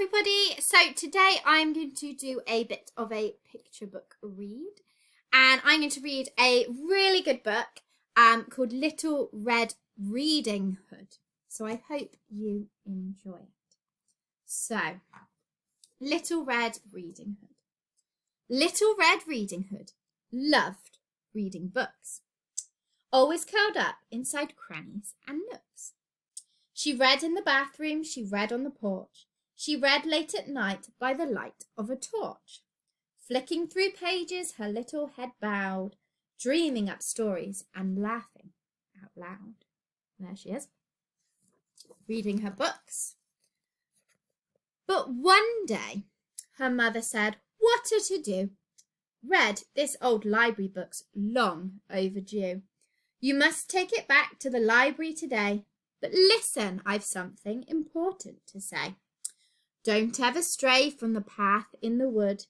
everybody, so today I'm going to do a bit of a picture book read, and I'm going to read a really good book called Little Red Riding Hood. So I hope you enjoy it. So, Little Red Riding Hood. Little Red Riding Hood loved reading books, always curled up inside crannies and nooks. She read in the bathroom, she read on the porch, she read late at night by the light of a torch. Flicking through pages, her little head bowed, dreaming up stories and laughing out loud. There she is, reading her books. But one day, her mother said, "What a to-do! Red, this old library book's long overdue. You must take it back to the library today. But listen, I've something important to say. Don't ever stray from the path in the wood."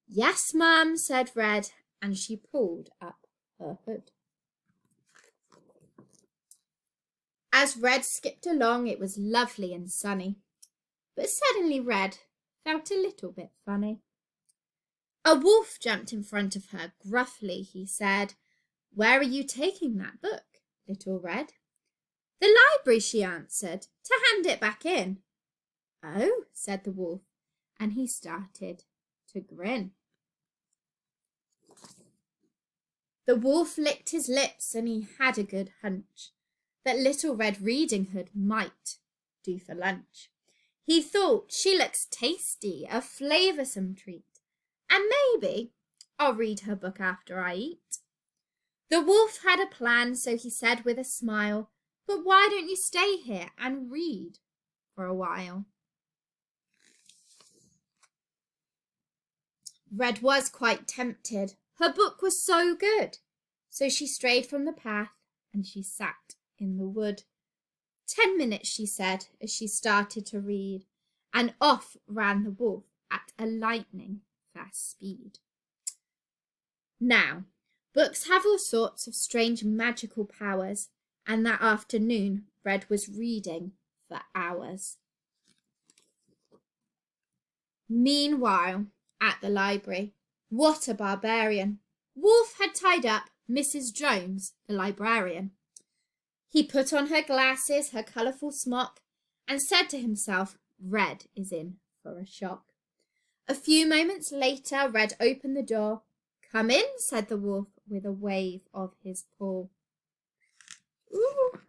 "Yes, Mum," said Red, and she pulled up her hood. As Red skipped along, it was lovely and sunny, but suddenly Red felt a little bit funny. A wolf jumped in front of her. Gruffly he said, "Where are you taking that book, Little Red?" "The library," she answered, "to hand it back in." "Oh," said the wolf, and he started to grin. The wolf licked his lips, and he had a good hunch that Little Red Riding Hood might do for lunch. He thought, she looks tasty, a flavoursome treat, and maybe I'll read her book after I eat. The wolf had a plan, so he said with a smile, "But why don't you stay here and read for a while?" Red was quite tempted. Her book was so good. So she strayed from the path and she sat in the wood. 10 minutes, she said, as she started to read, and off ran the wolf at a lightning fast speed. Now, books have all sorts of strange magical powers, and that afternoon Red was reading for hours. Meanwhile, at the library, what a barbarian! Wolf had tied up Mrs. Jones, the librarian. He put on her glasses, her colourful smock, and said to himself, Red is in for a shock. A few moments later, Red opened the door. "Come in," said the wolf with a wave of his paw. Ooh.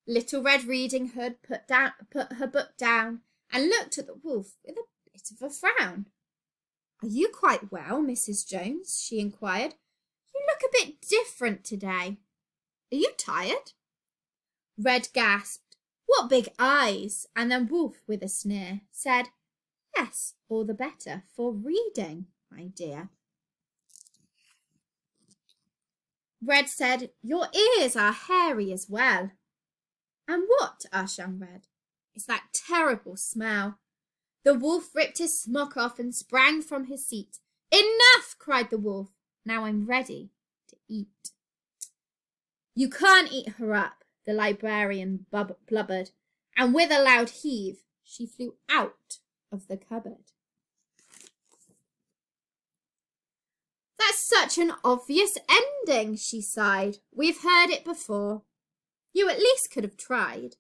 Little Red Riding Hood put her book down and looked at the wolf with a bit of a frown. "Are you quite well, Mrs. Jones?" she inquired. "You look a bit different today. Are you tired?" Red gasped, "What big eyes!" And then Wolf, with a sneer, said, "Yes, all the better for reading, my dear." Red said, "Your ears are hairy as well." "And what?" asked young Red. "It's that terrible smell." The wolf ripped his smock off and sprang from his seat. "Enough!" cried the wolf. "Now I'm ready to eat." "You can't eat her up," the librarian blubbered, and with a loud heave, she flew out of the cupboard. "That's such an obvious ending," she sighed. "We've heard it before. You at least could have tried.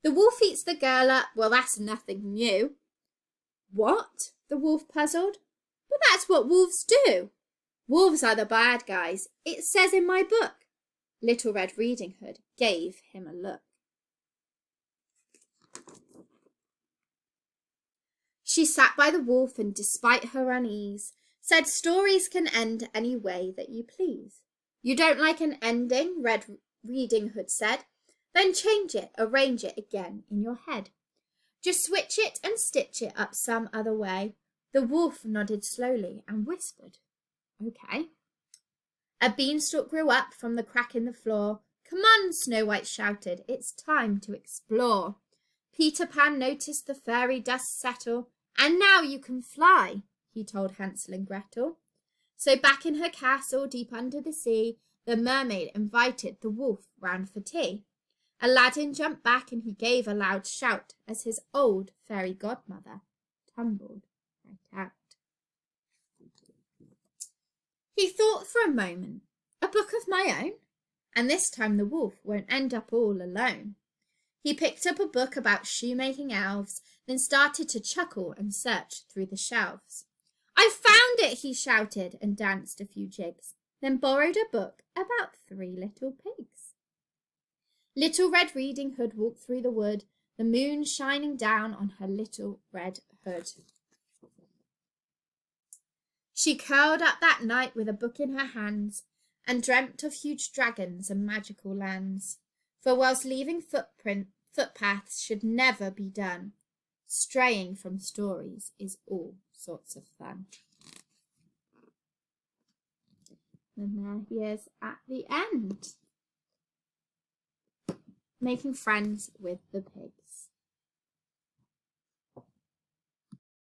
The wolf eats the girl up, well, that's nothing new." "What?" the wolf puzzled. "But that's what wolves do. Wolves are the bad guys. It says in my book." Little Red Riding Hood gave him a look. She sat by the wolf and, despite her unease, said, "Stories can end any way that you please." "You don't like an ending?" Red Riding Hood said. "Then change it, arrange it again in your head. Just switch it and stitch it up some other way." The wolf nodded slowly and whispered, "Okay." A beanstalk grew up from the crack in the floor. "Come on," Snow White shouted, "it's time to explore." Peter Pan noticed the fairy dust settle. "And now you can fly," he told Hansel and Gretel. So back in her castle deep under the sea, the mermaid invited the wolf round for tea. Aladdin jumped back and he gave a loud shout as his old fairy godmother tumbled right out. He thought for a moment, a book of my own? And this time the wolf won't end up all alone. He picked up a book about shoemaking elves, then started to chuckle and search through the shelves. I found it, he shouted and danced a few jigs, then borrowed a book about 3 little pigs. Little Red Riding Hood walked through the wood, the moon shining down on her little red hood. She curled up that night with a book in her hands and dreamt of huge dragons and magical lands. For whilst leaving footpaths should never be done, straying from stories is all sorts of fun. And there he is at the end, making friends with the pigs.